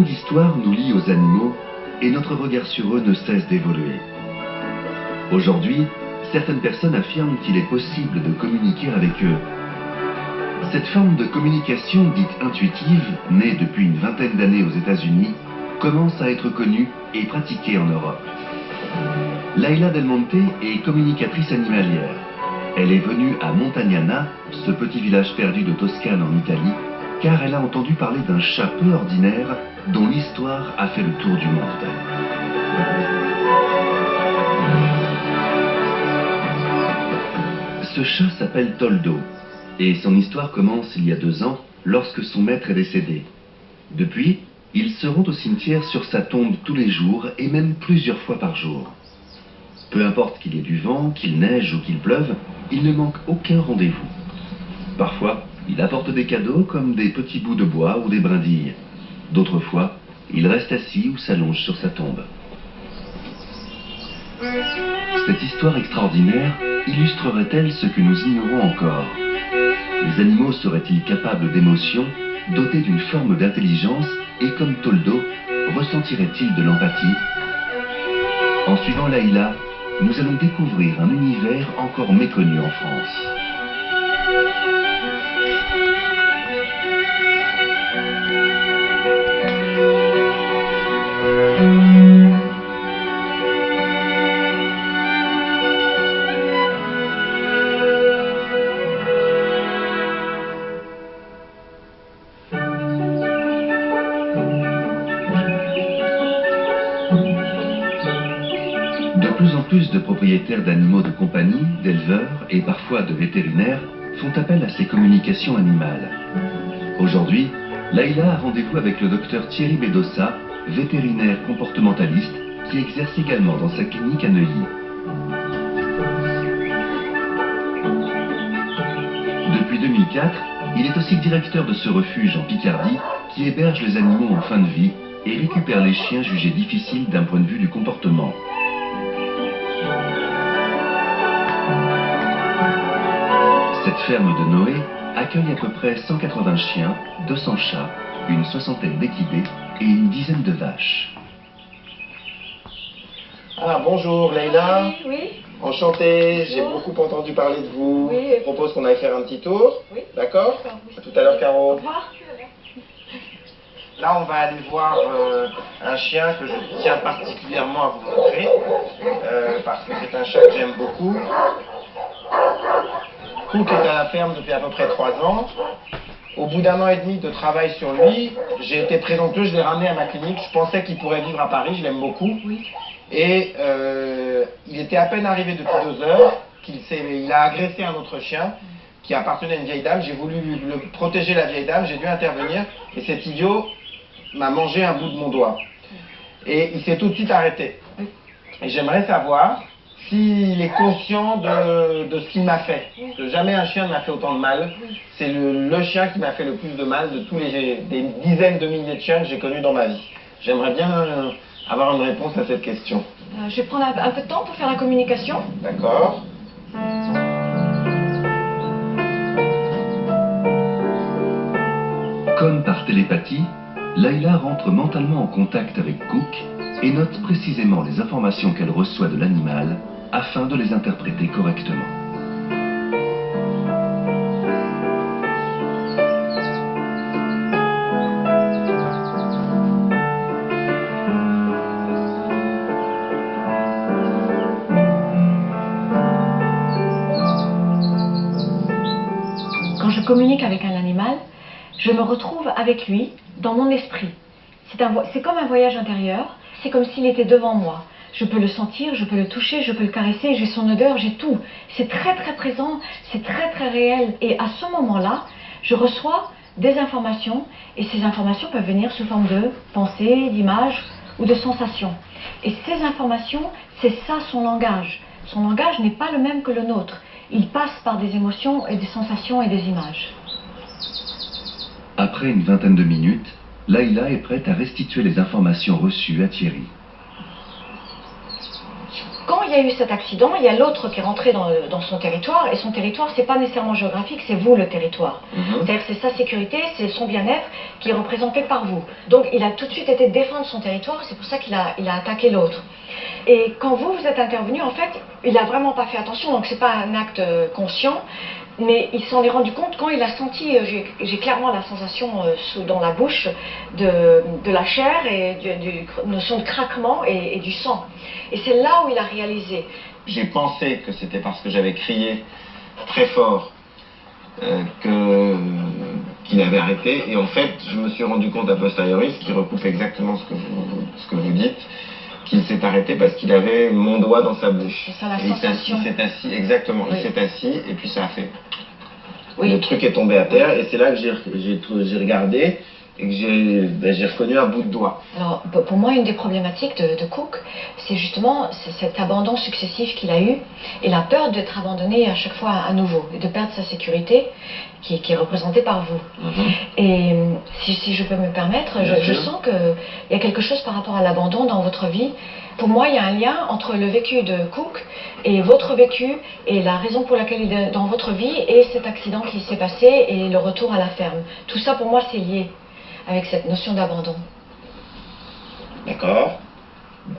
longue histoire nous lie aux animaux et notre regard sur eux ne cesse d'évoluer. Aujourd'hui, certaines personnes affirment qu'il est possible de communiquer avec eux. Cette forme de communication dite intuitive, née depuis une vingtaine d'années aux États-Unis, commence à être connue et pratiquée en Europe. Laila Del Monte est communicatrice animalière. Elle est venue à Montagnana, ce petit village perdu de Toscane en Italie, car elle a entendu parler d'un chat peu ordinaire dont l'histoire a fait le tour du monde. Ce chat s'appelle Toldo, et son histoire commence il y a 2 ans, lorsque son maître est décédé. Depuis, il se rend au cimetière sur sa tombe tous les jours, et même plusieurs fois par jour. Peu importe qu'il y ait du vent, qu'il neige ou qu'il pleuve, il ne manque aucun rendez-vous. Parfois, il apporte des cadeaux comme des petits bouts de bois ou des brindilles. D'autres fois, il reste assis ou s'allonge sur sa tombe. Cette histoire extraordinaire illustrerait-elle ce que nous ignorons encore? Les animaux seraient-ils capables d'émotions, dotés d'une forme d'intelligence et comme Toldo, ressentiraient-ils de l'empathie? En suivant Laila, nous allons découvrir un univers encore méconnu en France. De plus en plus de propriétaires d'animaux de compagnie, d'éleveurs et parfois de vétérinaires font appel à ces communications animales. Aujourd'hui, Laila a rendez-vous avec le docteur Thierry Bedossa, vétérinaire comportementaliste, qui exerce également dans sa clinique à Neuilly. Depuis 2004, il est aussi directeur de ce refuge en Picardie qui héberge les animaux en fin de vie et récupère les chiens jugés difficiles d'un point de vue du comportement. Cette ferme de Noé accueille à peu près 180 chiens, 200 chats, une soixantaine d'équidés et une dizaine de vaches. Ah, bonjour Leïla. Oui. Enchanté, j'ai beaucoup entendu parler de vous. Oui. Je propose qu'on aille faire un petit tour. Oui. D'accord? Oui. À tout à l'heure, Caro. Au revoir. Là, on va aller voir un chien que je tiens particulièrement à vous montrer, parce que c'est un chat que j'aime beaucoup. Cook est à la ferme depuis à peu près 3 ans. Au bout d'1 an et demi de travail sur lui, j'ai été présomptueux, je l'ai ramené à ma clinique. Je pensais qu'il pourrait vivre à Paris, je l'aime beaucoup. Oui. Et il était à peine arrivé depuis 2 heures qu'il a agressé un autre chien qui appartenait à une vieille dame. J'ai voulu protéger la vieille dame, j'ai dû intervenir et cet idiot m'a mangé un bout de mon doigt. Et il s'est tout de suite arrêté. Et j'aimerais savoir s'il est conscient de ce qu'il m'a fait. Parce que jamais un chien ne m'a fait autant de mal. C'est le chien qui m'a fait le plus de mal de tous des dizaines de milliers de chiens que j'ai connus dans ma vie. J'aimerais bien avoir une réponse à cette question. Je vais prendre un peu de temps pour faire la communication. D'accord. Comme par télépathie, Laila rentre mentalement en contact avec Cook et note précisément les informations qu'elle reçoit de l'animal afin de les interpréter correctement. Quand je communique avec un animal, je me retrouve avec lui dans mon esprit. C'est comme un voyage intérieur, c'est comme s'il était devant moi. Je peux le sentir, je peux le toucher, je peux le caresser, j'ai son odeur, j'ai tout. C'est très très présent, c'est très très réel. Et à ce moment-là, je reçois des informations et ces informations peuvent venir sous forme de pensées, d'images ou de sensations. Et ces informations, c'est ça son langage. Son langage n'est pas le même que le nôtre. Il passe par des émotions et des sensations et des images. Après une vingtaine de minutes, Laila est prête à restituer les informations reçues à Thierry. Quand il y a eu cet accident, il y a l'autre qui est rentré dans son territoire, et son territoire, c'est pas nécessairement géographique, c'est vous le territoire. C'est-à-dire c'est sa sécurité, c'est son bien-être qui est représenté par vous. Donc il a tout de suite été défendre son territoire, c'est pour ça qu'il a attaqué l'autre. Et quand vous êtes intervenu, en fait, il a vraiment pas fait attention, donc c'est pas un acte conscient, mais il s'en est rendu compte quand il a senti, j'ai clairement la sensation dans la bouche de la chair et du notion de craquement et du sang. Et c'est là où il a réalisé. J'ai pensé que c'était parce que j'avais crié très fort qu'il avait arrêté, et en fait je me suis rendu compte a posteriori, ce qui recoupe exactement ce que vous dites, qu'il s'est arrêté parce qu'il avait mon doigt dans sa bouche. C'est ça la sensation. Il s'est assis, exactement, oui. Il s'est assis et puis ça a fait. Oui. Le truc est tombé à terre, et c'est là que j'ai regardé et que j'ai reconnu un bout de doigt. Alors, pour moi, une des problématiques de Cook, c'est justement cet abandon successif qu'il a eu et la peur d'être abandonné à chaque fois à nouveau et de perdre sa sécurité qui est représentée par vous. Et si je peux me permettre, je sens qu'il y a quelque chose par rapport à l'abandon dans votre vie. Pour moi, il y a un lien entre le vécu de Cook et votre vécu et la raison pour laquelle il est dans votre vie et cet accident qui s'est passé et le retour à la ferme. Tout ça, pour moi, c'est lié avec cette notion d'abandon. D'accord.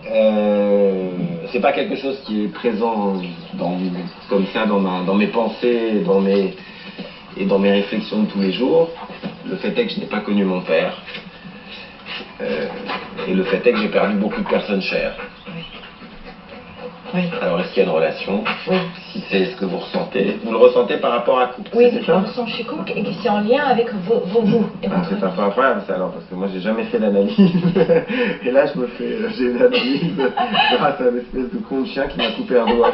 C'est pas quelque chose qui est présent comme ça dans mes pensées et dans mes réflexions de tous les jours. Le fait est que je n'ai pas connu mon père. Et le fait est que j'ai perdu beaucoup de personnes chères. Oui. Oui. Alors, est-ce qu'il y a une relation? Oui. Si c'est ce que vous ressentez, vous le ressentez par rapport à Cook? Oui, je le ressens chez Cook et que c'est en lien avec vos goûts. C'est un peu incroyable ça, alors, parce que moi j'ai jamais fait d'analyse. Et là j'ai une analyse grâce à une espèce de con de chien qui m'a coupé un doigt.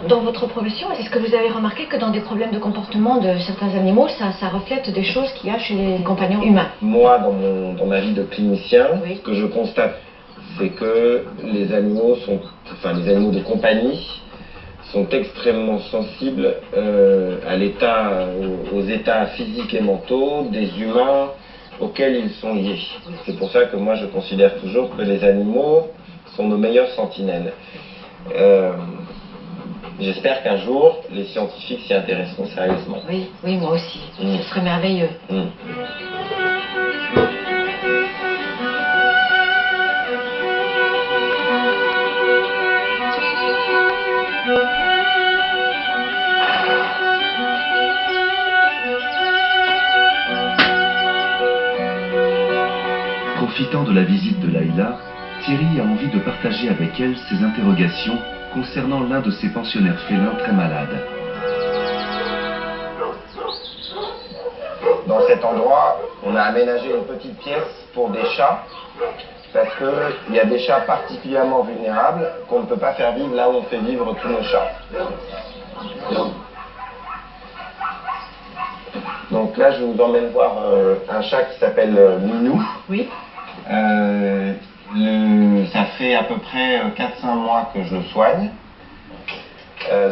Dans votre profession, est-ce que vous avez remarqué que dans des problèmes de comportement de certains animaux, ça reflète des choses qu'il y a chez les compagnons humains? Moi, dans ma vie de clinicien, oui. Ce que je constate, c'est que les animaux de compagnie sont extrêmement sensibles aux états physiques et mentaux des humains auxquels ils sont liés. C'est pour ça que moi je considère toujours que les animaux sont nos meilleurs sentinelles. J'espère qu'un jour, les scientifiques s'y intéresseront sérieusement. Oui, oui, moi aussi. Ce serait merveilleux. Profitant de la visite de Laïla, Thierry a envie de partager avec elle ses interrogations concernant l'un de ses pensionnaires félins très malades. Dans cet endroit, on a aménagé une petite pièce pour des chats, parce qu'il y a des chats particulièrement vulnérables qu'on ne peut pas faire vivre là où on fait vivre tous nos chats. Donc là, je vous emmène voir un chat qui s'appelle Minou. Oui. Ça fait à peu près 4-5 mois que je le soigne.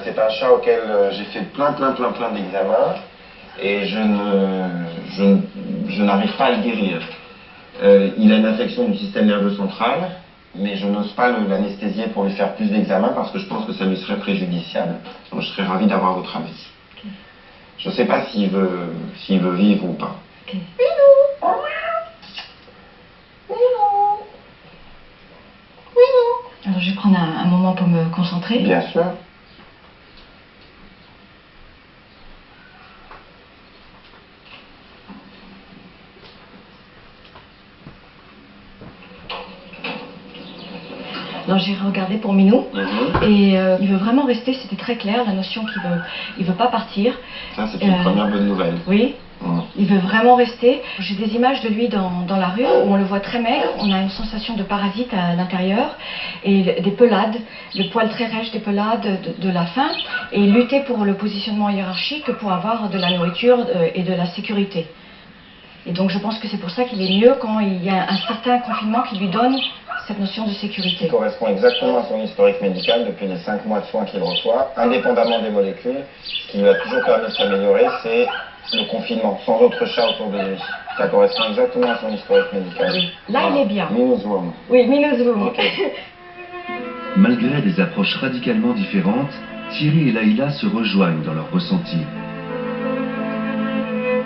C'est un chat auquel j'ai fait plein d'examens et je n'arrive pas à le guérir. Il a une infection du système nerveux central, mais je n'ose pas l'anesthésier pour lui faire plus d'examens parce que je pense que ça lui serait préjudiciable. Donc je serais ravi d'avoir votre avis. Je ne sais pas s'il veut vivre ou pas. Okay. Alors je vais prendre un moment pour me concentrer. Bien sûr. Alors j'ai regardé pour Minou et il veut vraiment rester, c'était très clair, la notion qu'il veut pas partir. Ça c'est une première bonne nouvelle. Oui. Il veut vraiment rester. J'ai des images de lui dans la rue où on le voit très maigre, on a une sensation de parasite à l'intérieur et des pelades, le poil très rêche des pelades, de la faim, et il luttait pour le positionnement hiérarchique pour avoir de la nourriture et de la sécurité. Et donc je pense que c'est pour ça qu'il est mieux quand il y a un certain confinement qui lui donne cette notion de sécurité. Qui correspond exactement à son historique médical depuis les 5 mois de soins qu'il reçoit, indépendamment des molécules. Ce qui lui a toujours permis de s'améliorer, c'est le confinement, sans autre chat autour de lui. Ça correspond exactement à son historique médical. Oui. Là, il est bien. Minuswurm. Oui, Minuswurm. Ok. Malgré des approches radicalement différentes, Thierry et Laïla se rejoignent dans leurs ressentis.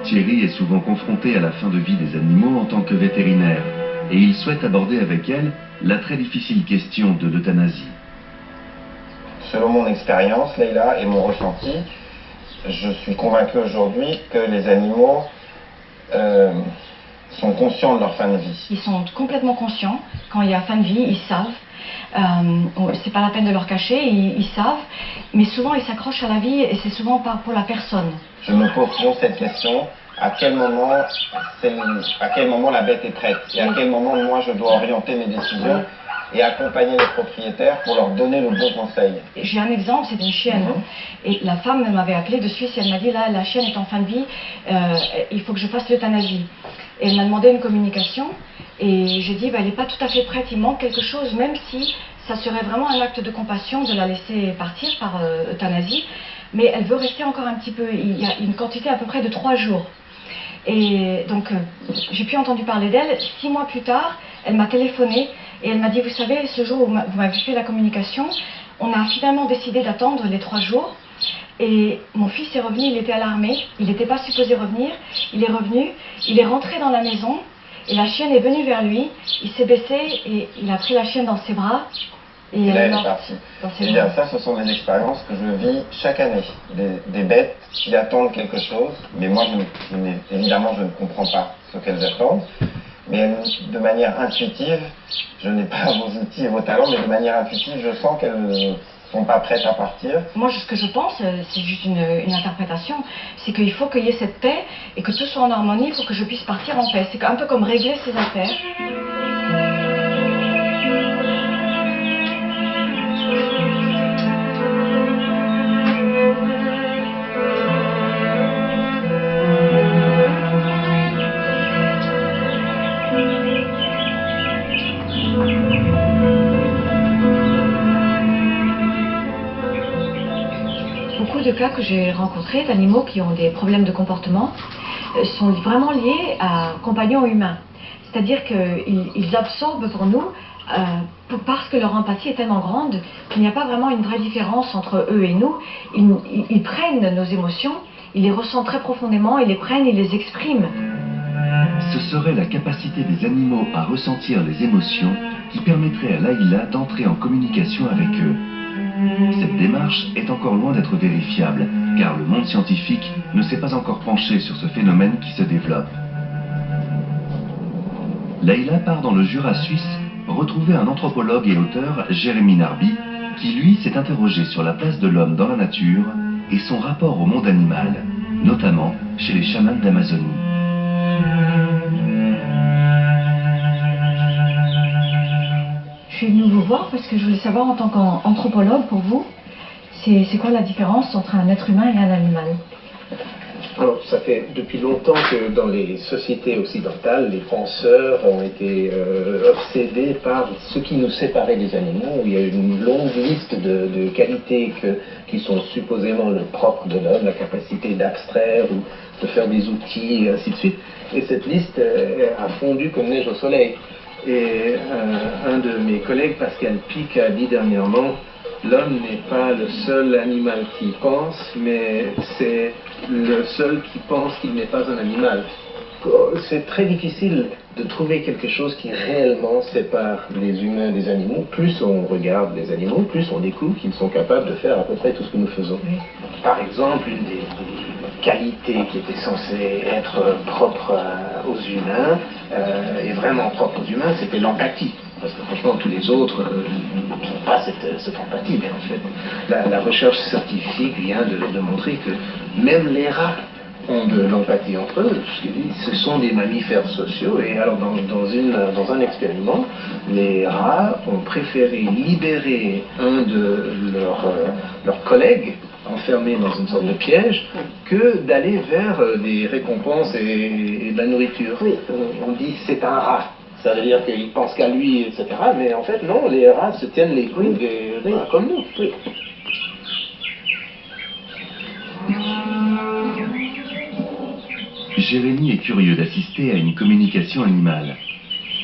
Thierry est souvent confronté à la fin de vie des animaux en tant que vétérinaire, et il souhaite aborder avec elle la très difficile question de l'euthanasie. Selon mon expérience, Leïla, et mon ressenti, je suis convaincu aujourd'hui que les animaux sont conscients de leur fin de vie. Ils sont complètement conscients. Quand il y a fin de vie, ils savent. C'est pas la peine de leur cacher, ils savent. Mais souvent, ils s'accrochent à la vie et c'est souvent pas pour la personne. Je me pose toujours cette question, à quel moment la bête est prête et à quel moment moi je dois orienter mes décisions et accompagner les propriétaires pour leur donner le bon conseil. J'ai un exemple, c'est une chienne. Et la femme m'avait appelé de Suisse et elle m'a dit là, la chienne est en fin de vie, il faut que je fasse l'euthanasie. Et elle m'a demandé une communication et j'ai dit elle n'est pas tout à fait prête, il manque quelque chose, même si ça serait vraiment un acte de compassion de la laisser partir par euthanasie. Mais elle veut rester encore un petit peu, il y a une quantité à peu près de 3 jours. Et donc j'ai pu entendu parler d'elle. 6 mois plus tard, elle m'a téléphoné et elle m'a dit, vous savez, ce jour où vous m'avez fait la communication, on a finalement décidé d'attendre les 3 jours. Et mon fils est revenu, il était à l'armée, il n'était pas supposé revenir, il est revenu, il est rentré dans la maison et la chienne est venue vers lui, il s'est baissé et il a pris la chienne dans ses bras. Et là, elle est partie. Eh bien, ça, ce sont des expériences que je vis chaque année. Des bêtes qui attendent quelque chose, mais moi, évidemment, je ne comprends pas ce qu'elles attendent. Mais de manière intuitive, je n'ai pas vos outils et vos talents, mais de manière intuitive, je sens qu'elles ne sont pas prêtes à partir. Moi, ce que je pense, c'est juste une interprétation, c'est qu'il faut qu'il y ait cette paix et que tout soit en harmonie pour que je puisse partir en paix. C'est un peu comme régler ses affaires. Beaucoup de cas que j'ai rencontrés d'animaux qui ont des problèmes de comportement sont vraiment liés à compagnons humains. C'est-à-dire qu'ils absorbent pour nous, parce que leur empathie est tellement grande qu'il n'y a pas vraiment une vraie différence entre eux et nous. Ils prennent nos émotions, ils les ressentent très profondément, ils les prennent, ils les expriment. Ce serait la capacité des animaux à ressentir les émotions qui permettrait à Laïla d'entrer en communication avec eux. Cette démarche est encore loin d'être vérifiable, car le monde scientifique ne s'est pas encore penché sur ce phénomène qui se développe. Laïla part dans le Jura suisse retrouver un anthropologue et auteur, Jérémy Narby, qui lui s'est interrogé sur la place de l'homme dans la nature et son rapport au monde animal, notamment chez les chamans d'Amazonie. Je suis venue vous voir parce que je voulais savoir en tant qu'anthropologue, pour vous, c'est quoi la différence entre un être humain et un animal? Alors, ça fait depuis longtemps que dans les sociétés occidentales, les penseurs ont été obsédés par ce qui nous séparait des animaux, où il y a une longue liste de qualités qui sont supposément le propre de l'homme, la capacité d'abstraire ou de faire des outils, et ainsi de suite. Et cette liste a fondu comme neige au soleil. Et un de mes collègues, Pascal Pic, a dit dernièrement: l'homme n'est pas le seul animal qui pense, mais c'est le seul qui pense qu'il n'est pas un animal. C'est très difficile de trouver quelque chose qui réellement sépare les humains des animaux. Plus on regarde les animaux, plus on découvre qu'ils sont capables de faire à peu près tout ce que nous faisons. Par exemple, une des qualités qui était censée être propre aux humains, et vraiment propre aux humains, c'était l'empathie. Parce que franchement, tous les autres n'ont pas cette empathie. Mais en fait, la recherche scientifique vient de montrer que même les rats ont de l'empathie entre eux. Ce sont des mammifères sociaux. Et alors, dans un expériment, les rats ont préféré libérer un de leurs collègues enfermé dans une sorte de piège, que d'aller vers des récompenses et de la nourriture. Oui, on dit c'est un rat. Ça veut dire qu'il pense qu'à lui, etc. Mais en fait, non, les rats se tiennent les couilles des rats comme nous. Oui. Jérémy est curieux d'assister à une communication animale.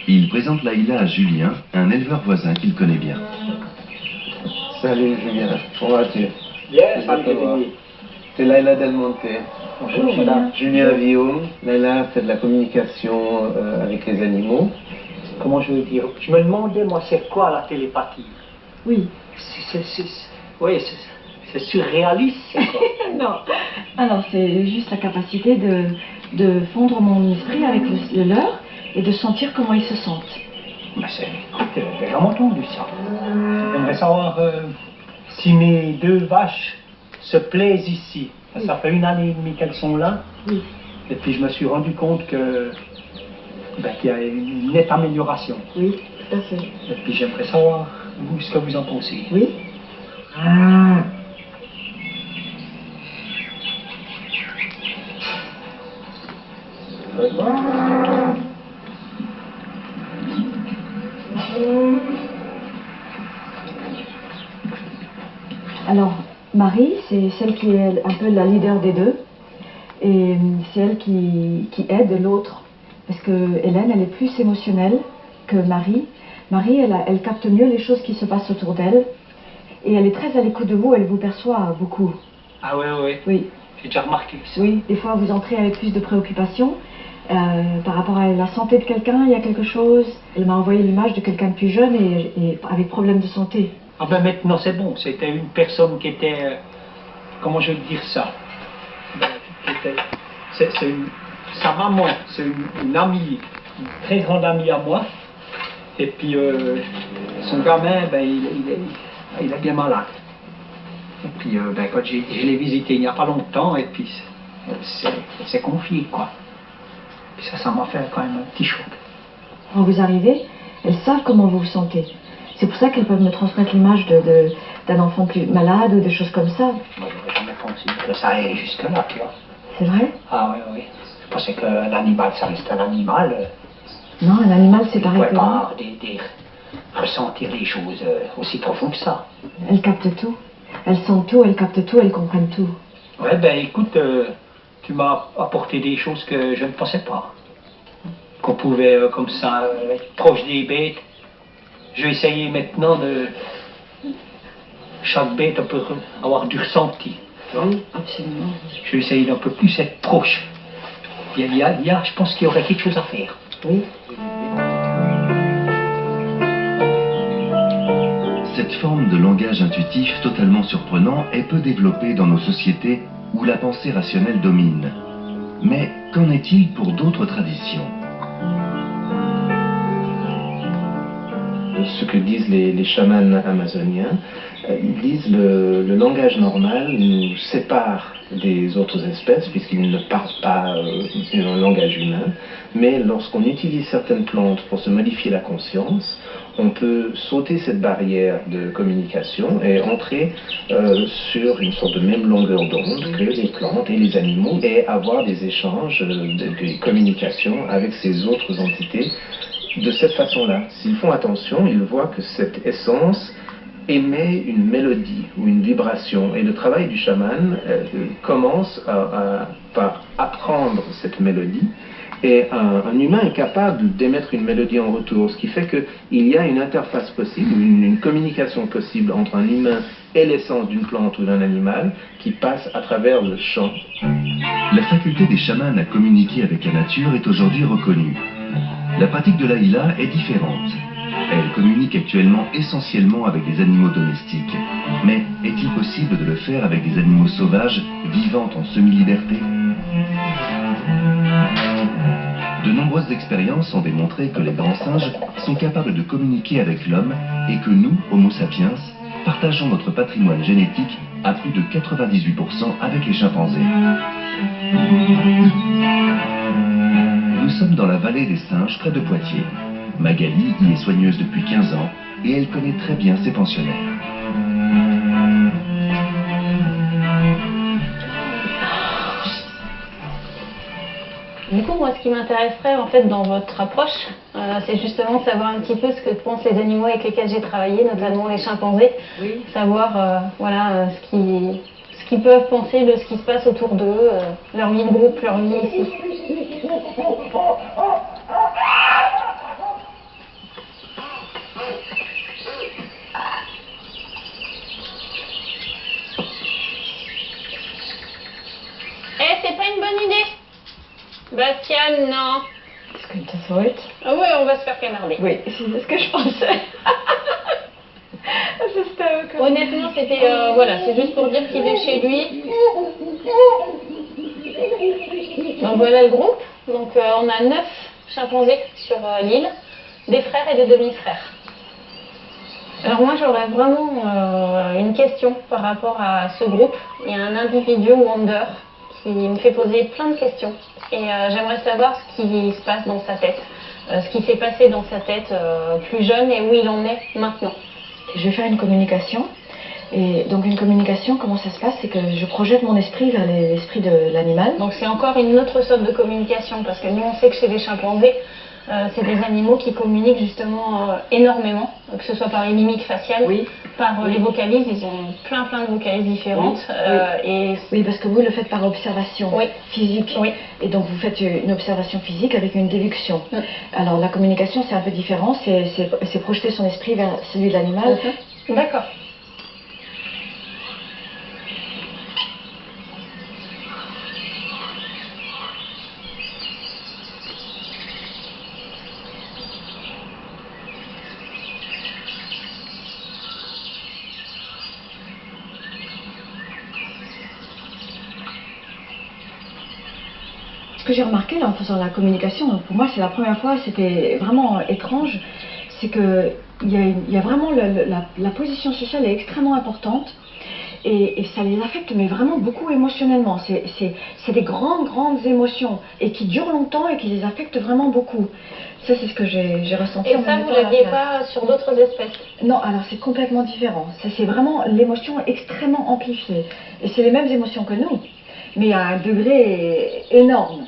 Il présente Laïla à Julien, un éleveur voisin qu'il connaît bien. Salut Julien, comment vas-tu? Bien, salut. C'est Laïla Del Monte. Bonjour, madame. Julien Villaume. Laïla fait de la communication avec les animaux. Comment je veux dire? Je me demandais, moi, c'est quoi la télépathie? Oui. Oui, c'est surréaliste, c'est quoi? Non. Alors, c'est juste la capacité de fondre mon esprit avec le leur et de sentir comment ils se sentent. Ben écoute, j'ai jamais entendu ça. J'aimerais savoir si mes 2 vaches se plaisent ici. Oui. Ça fait 1 année et demie qu'elles sont là. Oui. Et puis je me suis rendu compte que qu'il y a une nette amélioration. Oui, tout à fait. Et puis j'aimerais savoir, vous, ce que vous en pensez. Oui. Alors, Marie, c'est celle qui est un peu la leader des deux. Et c'est elle qui aide l'autre. Parce que Hélène, elle est plus émotionnelle que Marie. Marie, elle capte mieux les choses qui se passent autour d'elle. Et elle est très à l'écoute de vous, elle vous perçoit beaucoup. Ah oui, oui. Oui. J'ai déjà remarqué ça. Oui, des fois vous entrez avec plus de préoccupations. Par rapport à la santé de quelqu'un, il y a quelque chose. Elle m'a envoyé l'image de quelqu'un de plus jeune et avec problème de santé. Ah ben maintenant c'est bon, c'était une personne qui était, comment je vais dire ça, c'est sa maman, c'est une amie, une très grande amie à moi, et puis son gamin, ben, il est bien malade. Et puis ben, quand je l'ai visité il n'y a pas longtemps, et puis c'est confié quoi. Puis ça m'a fait quand même un petit choc. Quand vous arrivez, elles savent comment vous vous sentez. C'est pour ça qu'elles peuvent me transmettre l'image d'un enfant plus malade ou des choses comme ça. Moi, j'aurais jamais pensé que ça allait jusque-là, tu vois. C'est vrai? Ah oui, oui. Je pensais qu'un animal, ça reste un animal. Non, un animal, c'est Il ne pareil pouvait que moi. pas ressentir les choses aussi profond que ça. Elles captent tout. Elles sentent tout, elles captent tout, elles comprennent tout. Ouais, ben écoute, tu m'as apporté des choses que je ne pensais pas. Qu'on pouvait, comme ça, être proche des bêtes. Je vais essayer maintenant de... Chaque bête peut avoir du ressenti. Oui, absolument. Je vais essayer d'un peu plus être proche. Je pense qu'il y aurait quelque chose à faire. Oui. Cette forme de langage intuitif totalement surprenant est peu développée dans nos sociétés où la pensée rationnelle domine. Mais qu'en est-il pour d'autres traditions ? Ce que disent les chamans amazoniens, ils disent le langage normal nous sépare des autres espèces puisqu'ils ne parlent pas un langage humain, mais lorsqu'on utilise certaines plantes pour se modifier la conscience, on peut sauter cette barrière de communication et entrer sur une sorte de même longueur d'onde que les plantes et les animaux et avoir des échanges, des communications avec ces autres entités. De cette façon-là, s'ils font attention, ils voient que cette essence émet une mélodie ou une vibration. Et le travail du chaman commence par apprendre cette mélodie. Et un humain est capable d'émettre une mélodie en retour, ce qui fait qu'il y a une interface possible, une communication possible entre un humain et l'essence d'une plante ou d'un animal qui passe à travers le chant. La faculté des chamans à communiquer avec la nature est aujourd'hui reconnue. La pratique de Laïla est différente. Elle communique actuellement essentiellement avec des animaux domestiques. Mais est-il possible de le faire avec des animaux sauvages, vivant en semi-liberté ? De nombreuses expériences ont démontré que les grands singes sont capables de communiquer avec l'homme et que nous, Homo sapiens, partageons notre patrimoine génétique à plus de 98% avec les chimpanzés. Nous sommes dans la vallée des singes, près de Poitiers. Magali y est soigneuse depuis 15 ans et elle connaît très bien ses pensionnaires. Du coup, moi, ce qui m'intéresserait en fait dans votre approche, c'est justement de savoir un petit peu ce que pensent les animaux avec lesquels j'ai travaillé, notamment les chimpanzés. Oui. Savoir, voilà, ce qu'ils peuvent penser de ce qui se passe autour d'eux, leur vie de groupe, leur vie ici. Eh, c'est pas une bonne idée. Bastian, non. Est-ce que tu souhaites? Ah oui, on va se faire canarder. Oui, c'est ce que je pensais. Honnêtement, c'était voilà, c'est juste pour dire qu'il est chez lui. Donc voilà le groupe. Donc on a 9 chimpanzés sur l'île, des frères et des demi-frères. Alors moi j'aurais vraiment une question par rapport à ce groupe. Il y a un individu, Wonder, qui me fait poser plein de questions. Et j'aimerais savoir ce qui se passe dans sa tête, ce qui s'est passé dans sa tête plus jeune et où il en est maintenant. Je vais faire une communication. Et donc une communication, comment ça se passe? C'est que je projette mon esprit vers l'esprit de l'animal. Donc c'est encore une autre sorte de communication, parce que nous on sait que chez les chimpanzés, c'est des animaux qui communiquent justement énormément, que ce soit par les mimiques faciales, oui, par les vocalises, ils ont plein de vocalises différentes. Oui, parce que vous le faites par observation physique. Oui. Et donc vous faites une observation physique avec une déduction. Alors la communication c'est un peu différent, c'est projeter son esprit vers celui de l'animal. D'accord. Ce que j'ai remarqué là, en faisant la communication, donc pour moi c'est la première fois, c'était vraiment étrange, c'est qu'il y a vraiment la position sociale est extrêmement importante et ça les affecte mais vraiment beaucoup émotionnellement. C'est des grandes émotions et qui durent longtemps et qui les affectent vraiment beaucoup. Ça c'est ce que j'ai ressenti. Et ça vous ne l'aviez pas sur d'autres espèces? Non, alors c'est complètement différent. Ça c'est vraiment l'émotion extrêmement amplifiée. Et c'est les mêmes émotions que nous, mais à un degré énorme.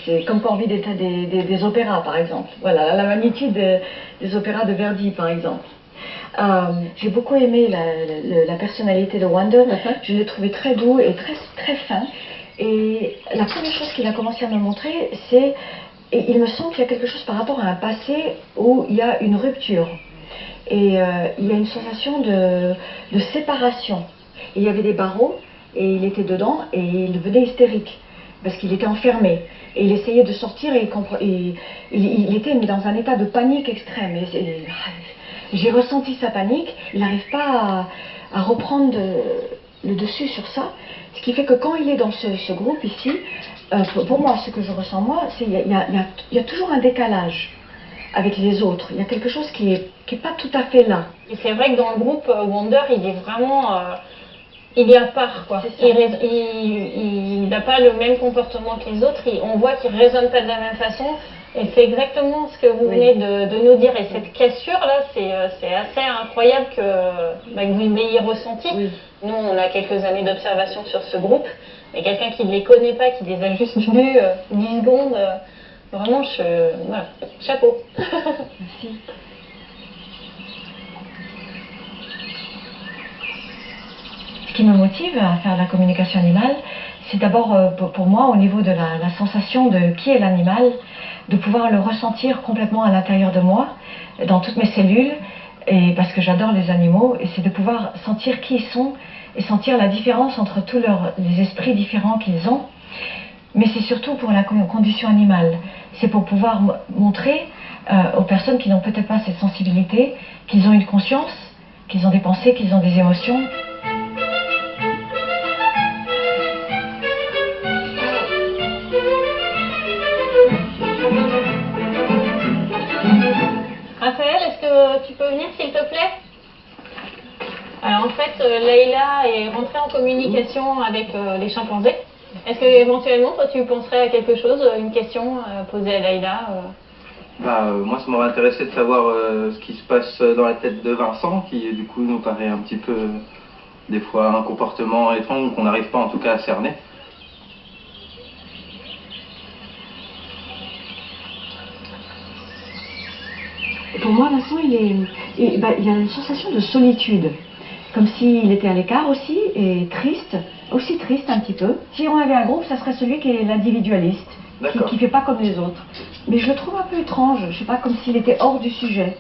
C'est comme quand on vit des opéras, par exemple. Voilà, la magnitude des opéras de Verdi, par exemple. J'ai beaucoup aimé la personnalité de Wonder. Je l'ai trouvé très doux et très fin. Et la première chose qu'il a commencé à me montrer, c'est... Et il me semble qu'il y a quelque chose par rapport à un passé où il y a une rupture. Et il y a une sensation de séparation. Et il y avait des barreaux, et il était dedans, et il devenait hystérique, parce qu'il était enfermé. Et il essayait de sortir, et il était mais dans un état de panique extrême. J'ai ressenti sa panique, il n'arrive pas à reprendre le dessus sur ça. Ce qui fait que quand il est dans ce groupe ici, pour moi, ce que je ressens moi, c'est qu'il y a toujours un décalage avec les autres. Il y a quelque chose qui est pas tout à fait là. Et c'est vrai que dans le groupe, Wonder, il est vraiment... il est à part, quoi. Il n'a pas le même comportement que les autres. On voit qu'il ne raisonne pas de la même façon. Et c'est exactement ce que vous venez de nous dire. Et cette cassure-là, c'est assez incroyable que vous l'ayez ressenti. Nous, on a quelques années d'observation sur ce groupe. Mais quelqu'un qui ne les connaît pas, qui les a juste vus 10 secondes, vraiment, voilà, chapeau. Merci. Ce qui me motive à faire la communication animale, c'est d'abord pour moi au niveau de la sensation de qui est l'animal, de pouvoir le ressentir complètement à l'intérieur de moi, dans toutes mes cellules, et parce que j'adore les animaux, et c'est de pouvoir sentir qui ils sont et sentir la différence entre tous les esprits différents qu'ils ont. Mais c'est surtout pour la condition animale. C'est pour pouvoir montrer aux personnes qui n'ont peut-être pas cette sensibilité qu'ils ont une conscience, qu'ils ont des pensées, qu'ils ont des émotions. Raphaël, est-ce que tu peux venir s'il te plaît? Alors en fait, Leïla est rentrée en communication avec les chimpanzés. Est-ce que éventuellement, toi, tu penserais à quelque chose, une question posée à Leïla Moi, ça m'aurait intéressé de savoir ce qui se passe dans la tête de Vincent, qui du coup nous paraît un petit peu, des fois, un comportement étrange qu'on n'arrive pas en tout cas à cerner. Pour moi, Vincent, il y a une sensation de solitude. comme s'il était à l'écart aussi, et triste, aussi triste un petit peu. Si on avait un groupe, ça serait celui qui est l'individualiste, qui ne fait pas comme les autres. Mais je le trouve un peu étrange, je sais pas, comme s'il était hors du sujet.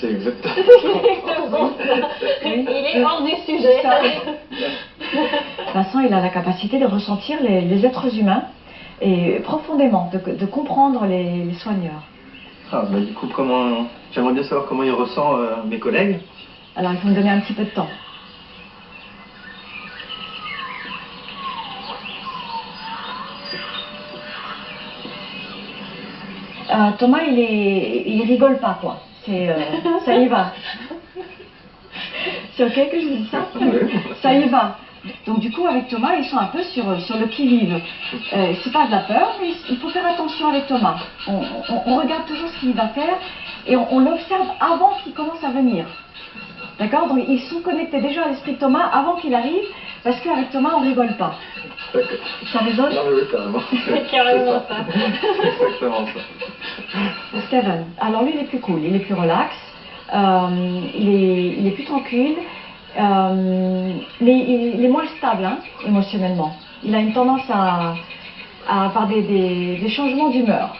C'est exactement. Il est hors du sujet. Vincent, il a la capacité de ressentir les êtres humains, et profondément, de comprendre les soigneurs. Ah, bah, du coup, j'aimerais bien savoir comment il ressent mes collègues. Alors, il faut me donner un petit peu de temps. Thomas, il rigole pas, quoi. Ça y va. C'est ok que je vous dise ça? Ça y va. Donc du coup, avec Thomas, ils sont un peu sur le qui-vive. C'est pas de la peur, mais il faut faire attention avec Thomas. On regarde toujours ce qu'il va faire et on l'observe avant qu'il commence à venir. D'accord? Donc ils sont connectés déjà à l'esprit de Thomas avant qu'il arrive, parce qu'avec Thomas, on rigole pas. Ça résonne? Non, mais oui, carrément. C'est carrément ça. C'est exactement ça. Steven, alors lui, il est plus cool, il est plus relax, il est plus tranquille, mais il est moins stable, hein, émotionnellement. Il a une tendance à avoir des changements d'humeur.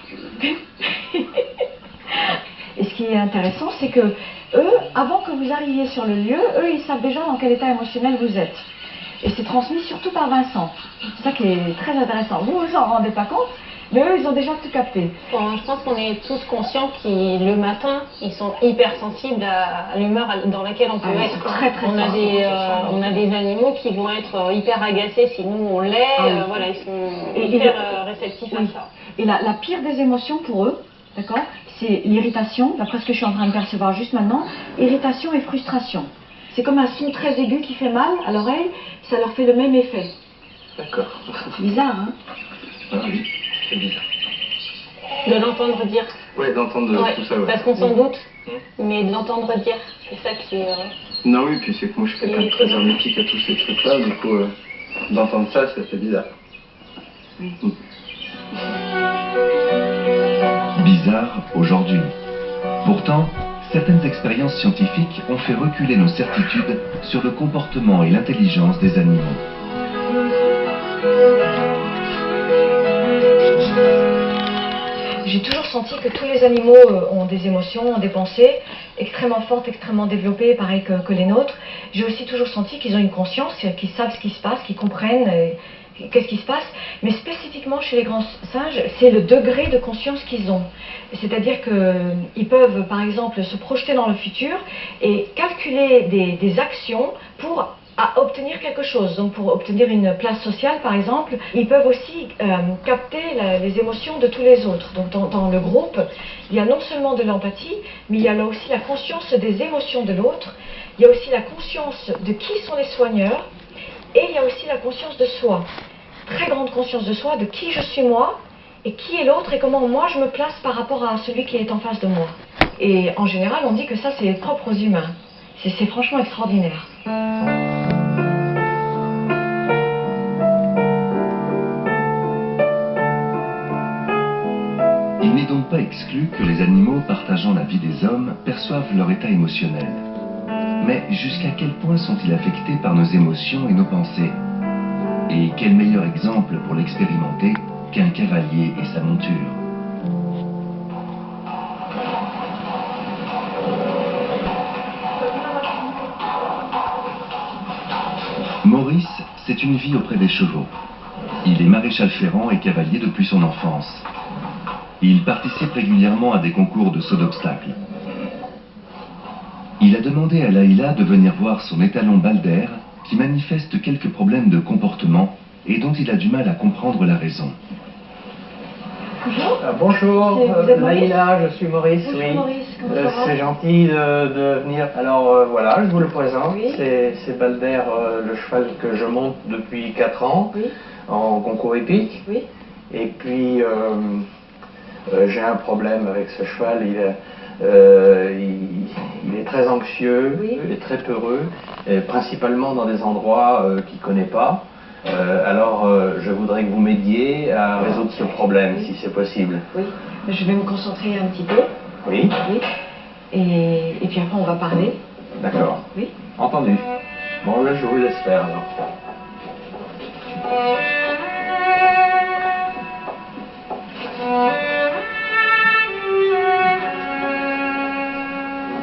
Et ce qui est intéressant, c'est que eux, avant que vous arriviez sur le lieu, eux, ils savent déjà dans quel état émotionnel vous êtes. Et c'est transmis surtout par Vincent. C'est ça qui est très intéressant. Vous vous en rendez pas compte, mais eux, ils ont déjà tout capté. Bon, je pense qu'on est tous conscients que le matin, ils sont hyper sensibles à l'humeur dans laquelle on peut être. Très, très on a des animaux qui vont être hyper agacés si nous on l'est. Voilà, ils sont hyper réceptifs à ça. Et la pire des émotions pour eux, d'accord, c'est l'irritation, d'après ce que je suis en train de percevoir juste maintenant, irritation et frustration. C'est comme un son très aigu qui fait mal à l'oreille, ça leur fait le même effet. D'accord. Bizarre, hein? Ah oui, c'est bizarre. De l'entendre dire. Ouais, d'entendre tout ça, ouais. Parce qu'on s'en doute, mais de l'entendre dire, c'est ça qui est... Non, oui, puis c'est que moi je suis quelqu'un de très hermétique à tous ces trucs-là, du coup, d'entendre ça, ça fait bizarre. Bizarre aujourd'hui. Pourtant, certaines expériences scientifiques ont fait reculer nos certitudes sur le comportement et l'intelligence des animaux. J'ai toujours senti que tous les animaux ont des émotions, ont des pensées extrêmement fortes, extrêmement développées, pareil que les nôtres. J'ai aussi toujours senti qu'ils ont une conscience, qu'ils savent ce qui se passe, qu'ils comprennent qu'est-ce qui se passe. Mais spécifiquement chez les grands singes, c'est le degré de conscience qu'ils ont. C'est-à-dire qu'ils peuvent, par exemple, se projeter dans le futur et calculer des actions pour obtenir quelque chose. Donc pour obtenir une place sociale, par exemple, ils peuvent aussi capter les émotions de tous les autres. Donc dans le groupe, il y a non seulement de l'empathie, mais il y a là aussi la conscience des émotions de l'autre. Il y a aussi la conscience de qui sont les soigneurs, et il y a aussi la conscience de soi. Très grande conscience de soi, de qui je suis moi, et qui est l'autre, et comment moi je me place par rapport à celui qui est en face de moi. Et en général, on dit que ça, c'est propre aux humains. C'est franchement extraordinaire. Il n'est donc pas exclu que les animaux partageant la vie des hommes perçoivent leur état émotionnel. Mais jusqu'à quel point sont-ils affectés par nos émotions et nos pensées? Et quel meilleur exemple pour l'expérimenter qu'un cavalier et sa monture? Maurice, c'est une vie auprès des chevaux. Il est maréchal ferrant et cavalier depuis son enfance. Il participe régulièrement à des concours de saut d'obstacles. Il a demandé à Laïla de venir voir son étalon Balder, qui manifeste quelques problèmes de comportement et dont il a du mal à comprendre la raison. Bonjour. Bonjour, Vous êtes Maurice? Laïla, je suis Maurice. Bonjour, oui. Maurice, comment ça va? C'est gentil de venir. Alors voilà, je vous le présente. Oui. C'est Balder, le cheval que je monte depuis 4 ans, Oui. en concours épique. Oui. Et puis j'ai un problème avec ce cheval. Il est très anxieux, Oui. il est très peureux, et principalement dans des endroits qu'il ne connaît pas. Alors je voudrais que vous m'aidiez à résoudre ce problème, si c'est possible. Oui. Je vais me concentrer un petit peu. Oui, Oui. Et puis après, on va parler. d'accord. Oui. Entendu. Bon, là, je vous laisse faire, alors.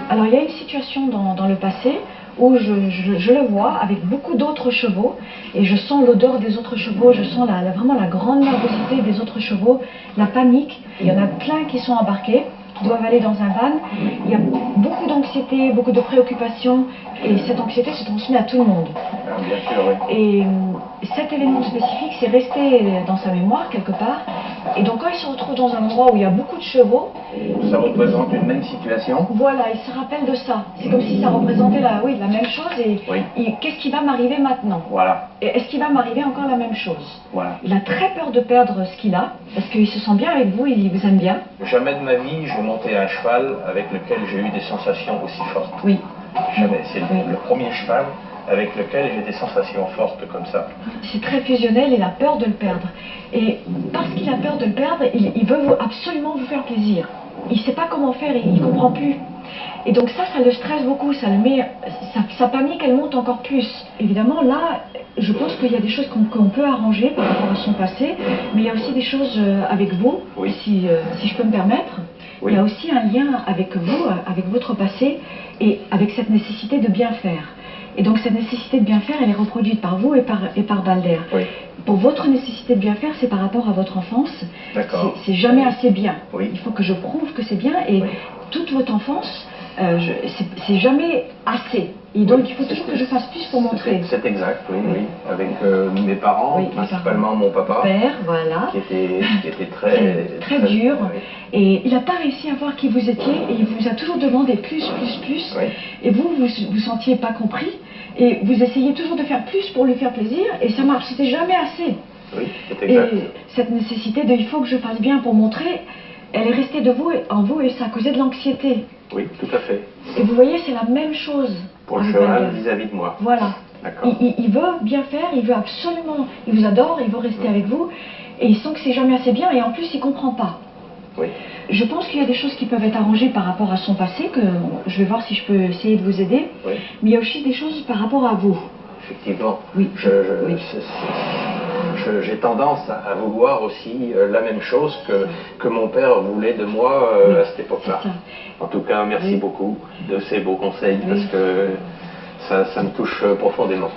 Alors il y a une situation dans le passé où je le vois avec beaucoup d'autres chevaux et je sens l'odeur des autres chevaux, je sens vraiment la grande nervosité des autres chevaux, la panique. Il y en a plein qui sont embarqués, qui doivent aller dans un van. Il y a beaucoup d'anxiété, beaucoup de préoccupations et cette anxiété se transmet à tout le monde. Ah, bien sûr, oui. Et cet événement spécifique, c'est resté dans sa mémoire quelque part. Et donc quand il se retrouve dans un endroit où il y a beaucoup de chevaux, Ça représente une même situation. voilà, il se rappelle de ça. C'est comme si ça représentait la même chose et, Oui. et qu'est-ce qui va m'arriver maintenant? Voilà, Et est-ce qu'il va m'arriver encore la même chose? voilà. Il a très peur de perdre ce qu'il a, parce qu'il se sent bien avec vous, il vous aime bien. Jamais de ma vie, je montais un cheval avec lequel j'ai eu des sensations aussi fortes. Oui. Jamais. C'est Oui. le premier cheval avec lequel j'ai des sensations fortes comme ça. C'est très fusionnel, il a peur de le perdre. Et parce qu'il a peur de le perdre, il veut absolument vous faire plaisir. Il ne sait pas comment faire, il ne comprend plus. Et donc ça le stresse beaucoup, ça le met, sa panique, elle monte encore plus. Évidemment, là, je pense qu'il y a des choses qu'on peut arranger par rapport à son passé, mais il y a aussi des choses avec vous, Oui. si je peux me permettre. Oui. Il y a aussi un lien avec vous, avec votre passé, et avec cette nécessité de bien faire. Et donc cette nécessité de bien faire, elle est reproduite par vous et par Balder. Oui. Pour votre nécessité de bien faire, c'est par rapport à votre enfance. D'accord. C'est jamais assez bien. Oui. Il faut que je prouve que c'est bien. Et Oui. toute votre enfance, c'est jamais assez. Et donc il faut toujours que je fasse plus pour montrer. C'est exact, oui, oui. Avec mes parents, Oui, principalement mon papa, Père, voilà. qui était très dur. oui. Et il n'a pas réussi à voir qui vous étiez et il vous a toujours demandé plus. Oui. Et vous sentiez pas compris et vous essayez toujours de faire plus pour lui faire plaisir et ça marche, c'était jamais assez. Oui, c'est exact. Et cette nécessité de il faut que je fasse bien pour montrer, elle est restée en vous et ça a causé de l'anxiété. Oui, tout à fait. Et vous voyez, c'est la même chose. Pour le avec cheval Balder. vis-à-vis de moi. Voilà. D'accord. Il veut bien faire, il veut absolument, il vous adore, il veut rester avec vous, et il sent que c'est jamais assez bien, et en plus il comprend pas. Oui. Je pense qu'il y a des choses qui peuvent être arrangées par rapport à son passé, que je vais voir si je peux essayer de vous aider, Oui. mais il y a aussi des choses par rapport à vous. Effectivement. Oui. Oui. J'ai tendance à vouloir aussi la même chose que mon père voulait de moi Oui, à cette époque-là. c'est ça. En tout cas, merci Oui. beaucoup de ces beaux conseils Oui. parce que ça me touche profondément.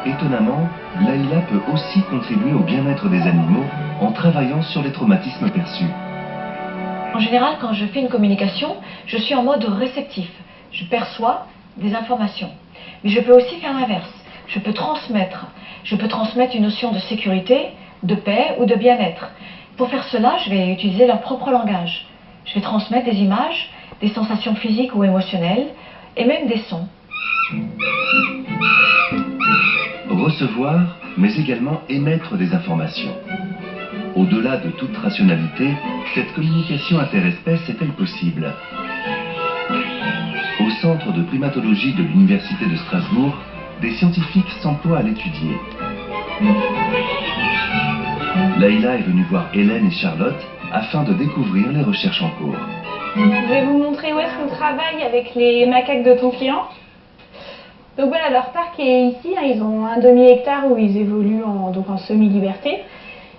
Étonnamment, Laïla peut aussi contribuer au bien-être des animaux en travaillant sur les traumatismes perçus. En général, quand je fais une communication, je suis en mode réceptif. Je perçois des informations. Mais je peux aussi faire l'inverse. Je peux transmettre. Je peux transmettre une notion de sécurité, de paix ou de bien-être. Pour faire cela, je vais utiliser leur propre langage. Je vais transmettre des images, des sensations physiques ou émotionnelles, et même des sons. Recevoir, mais également émettre des informations. Au-delà de toute rationalité, cette communication interespèce est-elle possible? Au centre de primatologie de l'Université de Strasbourg, des scientifiques s'emploient à l'étudier. Laïla est venue voir Hélène et Charlotte afin de découvrir les recherches en cours. Je vais vous montrer où est-ce qu'on travaille avec les macaques de ton client. Donc voilà, leur parc est ici, hein, ils ont un demi-hectare où ils évoluent en semi-liberté.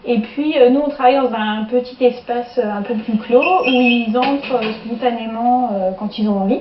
Et puis nous on travaille dans un petit espace un peu plus clos où ils entrent spontanément quand ils ont envie.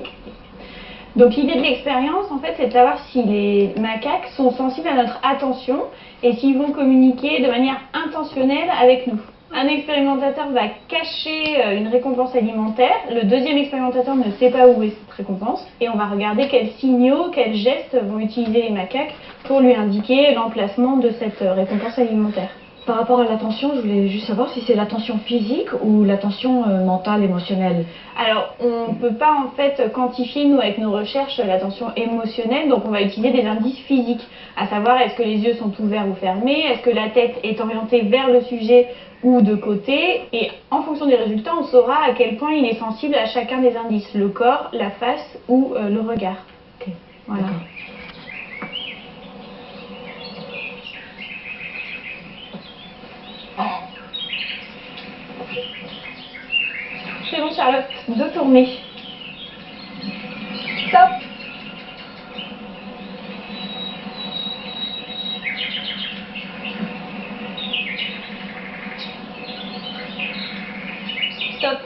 Donc l'idée de l'expérience en fait c'est de savoir si les macaques sont sensibles à notre attention et s'ils vont communiquer de manière intentionnelle avec nous. Un expérimentateur va cacher une récompense alimentaire, le deuxième expérimentateur ne sait pas où est cette récompense et on va regarder quels signaux, quels gestes vont utiliser les macaques pour lui indiquer l'emplacement de cette récompense alimentaire. Par rapport à l'attention, je voulais juste savoir si c'est l'attention physique ou l'attention mentale, émotionnelle. Alors, on ne peut pas en fait quantifier, nous, avec nos recherches, l'attention émotionnelle, donc on va utiliser des indices physiques, à savoir est-ce que les yeux sont ouverts ou fermés, est-ce que la tête est orientée vers le sujet ou de côté, et en fonction des résultats, on saura à quel point il est sensible à chacun des indices, le corps, la face ou le regard. Ok, Voilà. Charlotte, dos tourné. Stop. Stop.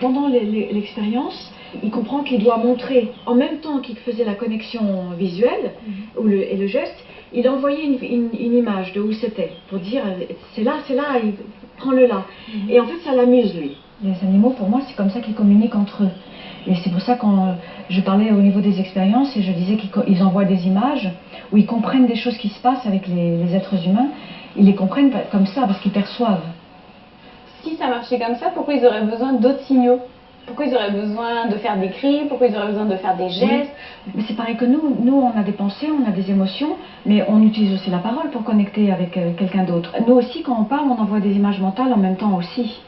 Pendant l'expérience, il comprend qu'il doit montrer, en même temps qu'il faisait la connexion visuelle et le geste, il envoyait une image de où c'était, pour dire c'est là, prends-le là. Et en fait, ça l'amuse, lui. Les animaux, pour moi, c'est comme ça qu'ils communiquent entre eux. Et c'est pour ça quand je parlais au niveau des expériences et je disais qu'ils envoient des images où ils comprennent des choses qui se passent avec les êtres humains, ils les comprennent comme ça parce qu'ils perçoivent. Si ça marchait comme ça, pourquoi ils auraient besoin d'autres signaux? Pourquoi ils auraient besoin de faire des cris? Pourquoi ils auraient besoin de faire des gestes? Oui. Mais c'est pareil que nous, on a des pensées, on a des émotions, mais on utilise aussi la parole pour connecter avec quelqu'un d'autre. Nous aussi, quand on parle, on envoie des images mentales en même temps aussi.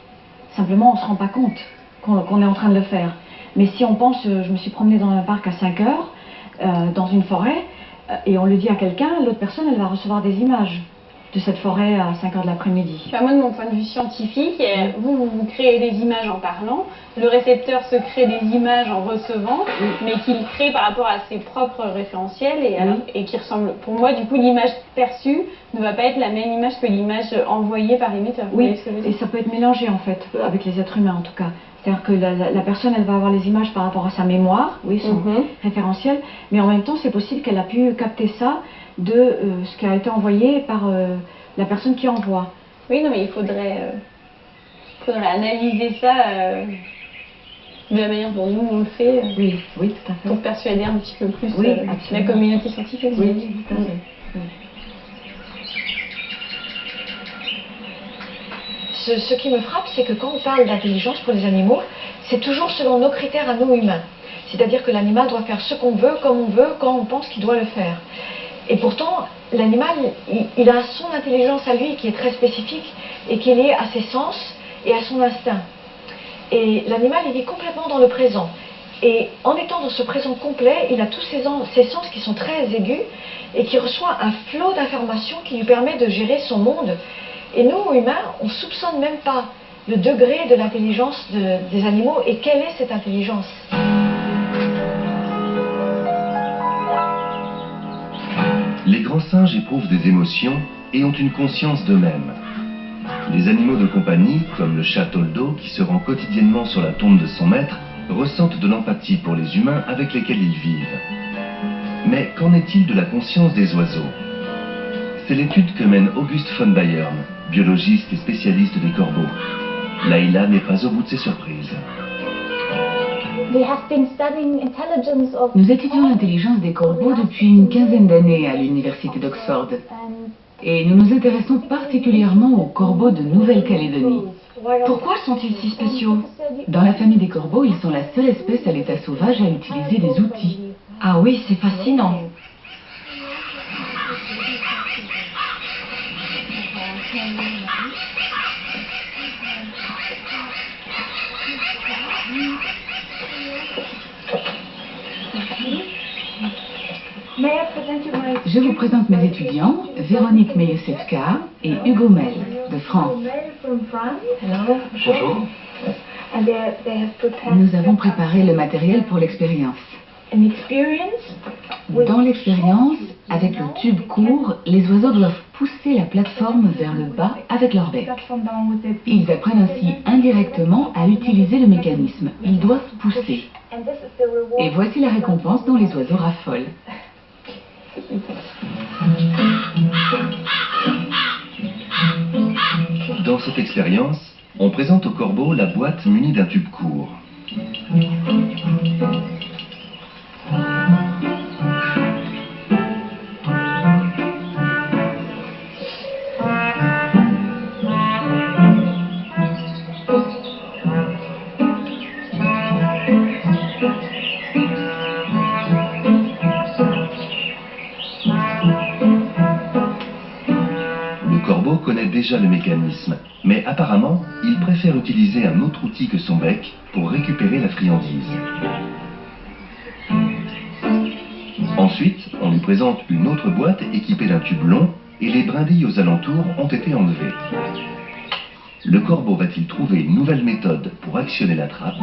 Simplement, on ne se rend pas compte qu'on est en train de le faire. Mais si on pense, je me suis promenée dans un parc à 5 heures, dans une forêt, et on le dit à quelqu'un, l'autre personne, elle va recevoir des images de cette forêt à 5 heures de l'après-midi. Enfin, moi, de mon point de vue scientifique, vous créez des images en parlant, le récepteur se crée des images en recevant, mais qu'il crée par rapport à ses propres référentiels et qui ressemble. Pour moi, du coup, l'image perçue ne va pas être la même image que l'image envoyée par l'émetteur. Oui, et ça peut être mélangé en fait, avec les êtres humains en tout cas. C'est-à-dire que la personne, elle va avoir les images par rapport à sa mémoire, oui, son référentiel, mais en même temps, c'est possible qu'elle a pu capter ça de ce qui a été envoyé par la personne qui envoie. Oui, non, mais il faudrait analyser ça de la manière dont nous on le fait. Oui, tout à fait. Pour persuader un petit peu plus la absolument. communauté scientifique. Oui, tout à fait. Oui. Ce qui me frappe, c'est que quand on parle d'intelligence pour les animaux, c'est toujours selon nos critères à nous humains. C'est-à-dire que l'animal doit faire ce qu'on veut, comme on veut, quand on pense qu'il doit le faire. Et pourtant, l'animal, il a son intelligence à lui qui est très spécifique et qui est liée à ses sens et à son instinct. Et l'animal, il vit complètement dans le présent. Et en étant dans ce présent complet, il a tous ses sens qui sont très aigus et qui reçoit un flot d'informations qui lui permet de gérer son monde. Et nous, humains, on ne soupçonne même pas le degré de l'intelligence des animaux et quelle est cette intelligence. Les grands singes éprouvent des émotions et ont une conscience d'eux-mêmes. Les animaux de compagnie, comme le chat Toldo, qui se rend quotidiennement sur la tombe de son maître, ressentent de l'empathie pour les humains avec lesquels ils vivent. Mais qu'en est-il de la conscience des oiseaux? C'est l'étude que mène Auguste von Bayern, biologiste et spécialiste des corbeaux. Laïla n'est pas au bout de ses surprises. Nous étudions l'intelligence des corbeaux depuis une quinzaine d'années à l'université d'Oxford. Et nous nous intéressons particulièrement aux corbeaux de Nouvelle-Calédonie. Pourquoi sont-ils si spéciaux? Dans la famille des corbeaux, ils sont la seule espèce à l'état sauvage à utiliser des outils. Ah oui, c'est fascinant. Je vous présente mes étudiants, Véronique Meyosevka et Hugo Mel, de France. Bonjour. Nous avons préparé le matériel pour l'expérience. Dans l'expérience, avec le tube court, les oiseaux doivent pousser la plateforme vers le bas avec leur bec. Ils apprennent ainsi indirectement à utiliser le mécanisme. Ils doivent pousser. Et voici la récompense dont les oiseaux raffolent. Dans cette expérience, on présente au corbeau la boîte munie d'un tube court. déjà le mécanisme, mais apparemment, il préfère utiliser un autre outil que son bec pour récupérer la friandise. Ensuite, on lui présente une autre boîte équipée d'un tube long et les brindilles aux alentours ont été enlevées. Le corbeau va-t-il trouver une nouvelle méthode pour actionner la trappe ?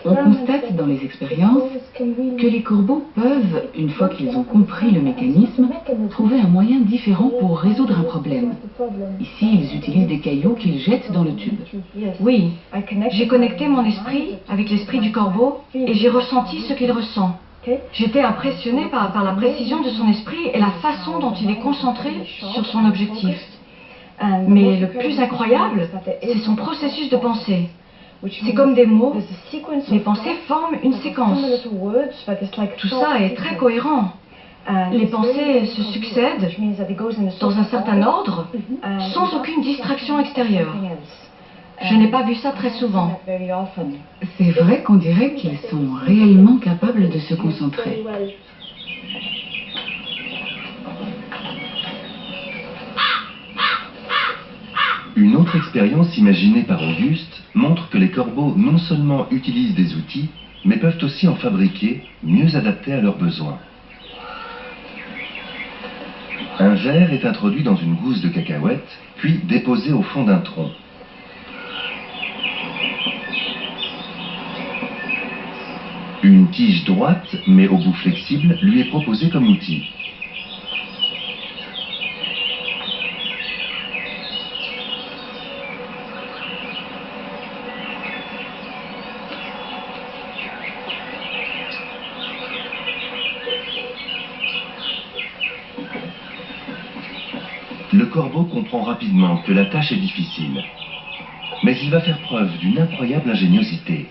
On constate dans les expériences que les corbeaux peuvent, une fois qu'ils ont compris le mécanisme, trouver un moyen différent pour résoudre un problème. Ici, ils utilisent des cailloux qu'ils jettent dans le tube. Oui, j'ai connecté mon esprit avec l'esprit du corbeau et j'ai ressenti ce qu'il ressent. J'étais impressionnée par la précision de son esprit et la façon dont il est concentré sur son objectif. Mais le plus incroyable, c'est son processus de pensée. C'est comme des mots, les pensées forment une séquence. Tout ça est très cohérent. Les pensées se succèdent dans un certain ordre, sans aucune distraction extérieure. Je n'ai pas vu ça très souvent. C'est vrai qu'on dirait qu'ils sont réellement capables de se concentrer. Une autre expérience imaginée par Auguste montre que les corbeaux non seulement utilisent des outils, mais peuvent aussi en fabriquer, mieux adaptés à leurs besoins. Un verre est introduit dans une gousse de cacahuètes, puis déposé au fond d'un tronc. Une tige droite, mais au bout flexible, lui est proposée comme outil. Le corbeau comprend rapidement que la tâche est difficile, mais il va faire preuve d'une incroyable ingéniosité.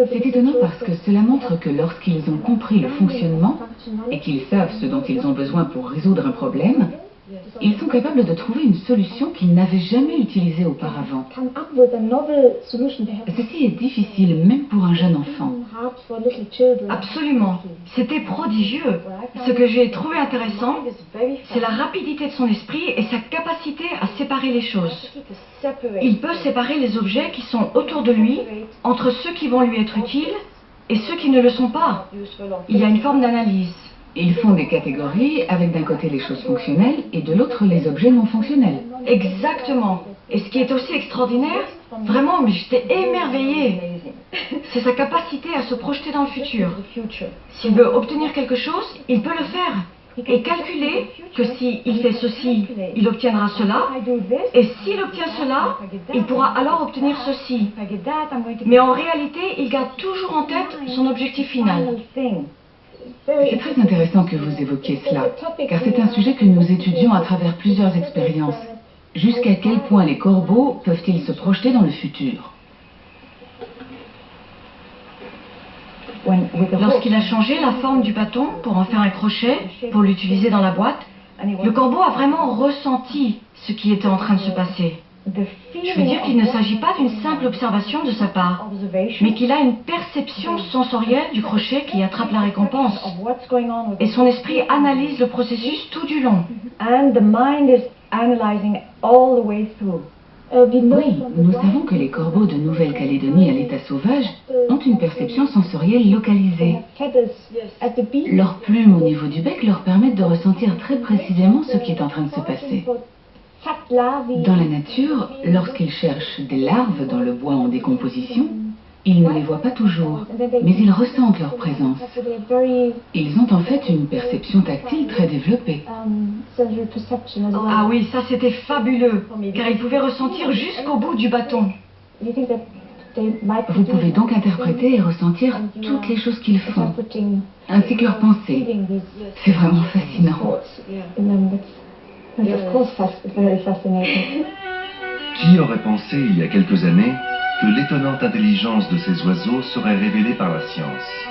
C'est étonnant parce que cela montre que lorsqu'ils ont compris le fonctionnement et qu'ils savent ce dont ils ont besoin pour résoudre un problème, ils sont capables de trouver une solution qu'ils n'avaient jamais utilisée auparavant. Ceci est difficile même pour un jeune enfant. Absolument. C'était prodigieux. Ce que j'ai trouvé intéressant, c'est la rapidité de son esprit et sa capacité à séparer les choses. Il peut séparer les objets qui sont autour de lui entre ceux qui vont lui être utiles et ceux qui ne le sont pas. Il y a une forme d'analyse. Ils font des catégories avec d'un côté les choses fonctionnelles et de l'autre les objets non fonctionnels. Exactement. Et ce qui est aussi extraordinaire, vraiment, mais j'étais émerveillée, c'est sa capacité à se projeter dans le futur. S'il veut obtenir quelque chose, il peut le faire. Et calculer que s'il fait ceci, il obtiendra cela, et s'il obtient cela, il pourra alors obtenir ceci. Mais en réalité, il garde toujours en tête son objectif final. C'est très intéressant que vous évoquiez cela, car c'est un sujet que nous étudions à travers plusieurs expériences. Jusqu'à quel point les corbeaux peuvent-ils se projeter dans le futur? Lorsqu'il a changé la forme du bâton pour en faire un crochet, pour l'utiliser dans la boîte, le corbeau a vraiment ressenti ce qui était en train de se passer. Je veux dire qu'il ne s'agit pas d'une simple observation de sa part, mais qu'il a une perception sensorielle du crochet qui attrape la récompense. Et son esprit analyse le processus tout du long. Oui, nous savons que les corbeaux de Nouvelle-Calédonie à l'état sauvage ont une perception sensorielle localisée. Leurs plumes au niveau du bec leur permettent de ressentir très précisément ce qui est en train de se passer. Dans la nature, lorsqu'ils cherchent des larves dans le bois en décomposition, Ils ne les voient pas toujours, mais ils ressentent leur présence. Ils ont en fait une perception tactile très développée. Ah oui, ça c'était fabuleux, car ils pouvaient ressentir jusqu'au bout du bâton. Vous pouvez donc interpréter et ressentir toutes les choses qu'ils font, ainsi que leurs pensées. C'est vraiment fascinant. Qui aurait pensé il y a quelques années que l'étonnante intelligence de ces oiseaux serait révélée par la science?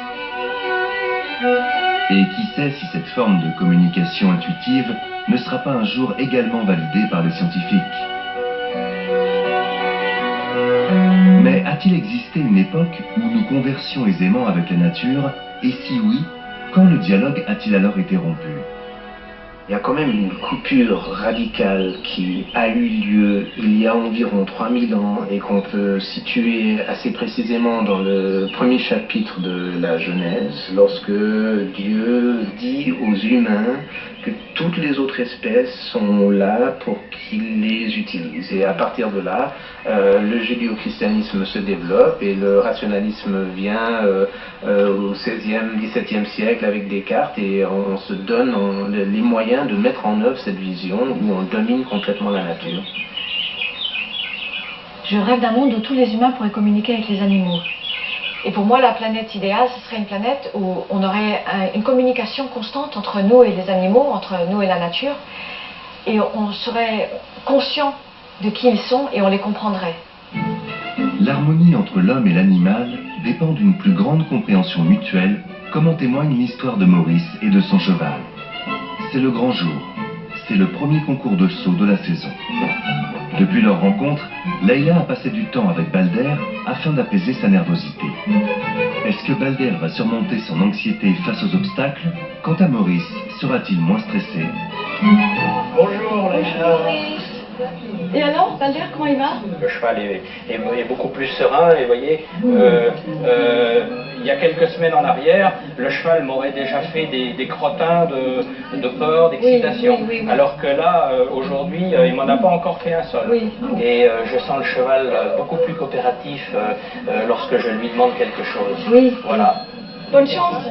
Et qui sait si cette forme de communication intuitive ne sera pas un jour également validée par les scientifiques? Mais a-t-il existé une époque où nous conversions aisément avec la nature? Et si oui, quand le dialogue a-t-il alors été rompu? Il y a quand même une coupure radicale qui a eu lieu il y a environ 3000 ans et qu'on peut situer assez précisément dans le premier chapitre de la Genèse, lorsque Dieu dit aux humains que toutes les autres espèces sont là pour qu'ils les utilisent. Et à partir de là, le judéo-christianisme se développe et le rationalisme vient au XVIe, XVIIe siècle avec Descartes, et on se donne les moyens de mettre en œuvre cette vision où on domine complètement la nature. Je rêve d'un monde où tous les humains pourraient communiquer avec les animaux. Et pour moi, la planète idéale, ce serait une planète où on aurait une communication constante entre nous et les animaux, entre nous et la nature, et on serait conscient de qui ils sont et on les comprendrait. L'harmonie entre l'homme et l'animal dépend d'une plus grande compréhension mutuelle, comme en témoigne l'histoire de Maurice et de son cheval. C'est le grand jour. C'est le premier concours de saut de la saison. Depuis leur rencontre, Leïla a passé du temps avec Balder afin d'apaiser sa nervosité. Est-ce que Balder va surmonter son anxiété face aux obstacles? Quant à Maurice, sera-t-il moins stressé? Bonjour Leïla. Et alors, Balder, comment il va? Le cheval est beaucoup plus serein, et vous voyez, il y a quelques semaines en arrière, le cheval m'aurait déjà fait des crottins de peur, d'excitation. Oui. Alors que là, aujourd'hui, il m'en a pas encore fait un seul. Oui. Et je sens le cheval beaucoup plus coopératif lorsque je lui demande quelque chose. Oui. Voilà. Bonne chance.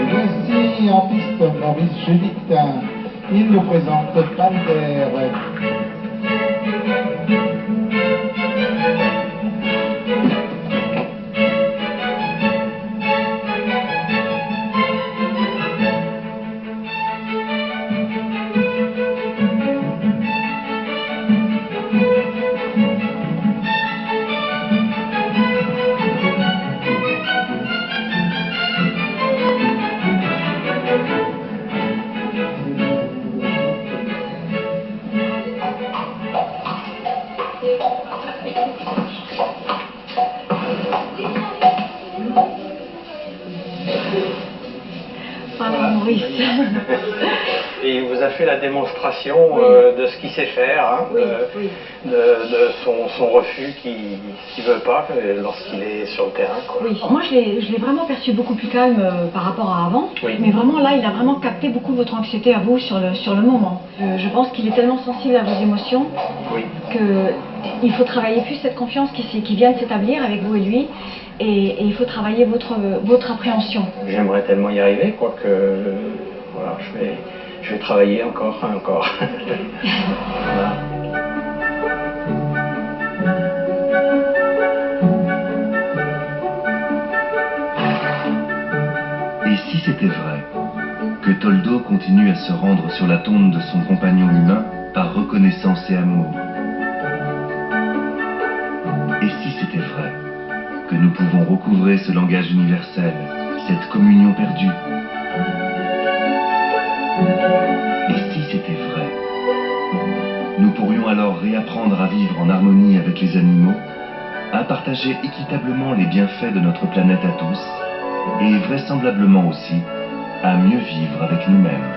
Voici en piste Maurice Judith. Il nous présente Balder. Alors, Maurice. Et il vous a fait la démonstration de ce qu'il sait faire, hein, de son refus qu'il ne veut pas lorsqu'il est sur le terrain, quoi. Oui, moi je l'ai vraiment perçu beaucoup plus calme par rapport à avant, Oui. mais vraiment là il a vraiment capté beaucoup votre anxiété à vous sur le moment. Je pense qu'il est tellement sensible à vos émotions Oui. qu'il faut travailler plus cette confiance qui vient de s'établir avec vous et lui, et il faut travailler votre appréhension. J'aimerais tellement y arriver, quoi, que voilà, je vais travailler encore. Voilà. Et si c'était vrai que Toldo continue à se rendre sur la tombe de son compagnon humain par reconnaissance et amour? Et si c'était vrai que nous pouvons recouvrer ce langage universel, cette communion perdue? Et si c'était vrai, nous pourrions alors réapprendre à vivre en harmonie avec les animaux, à partager équitablement les bienfaits de notre planète à tous, et vraisemblablement aussi à mieux vivre avec nous-mêmes.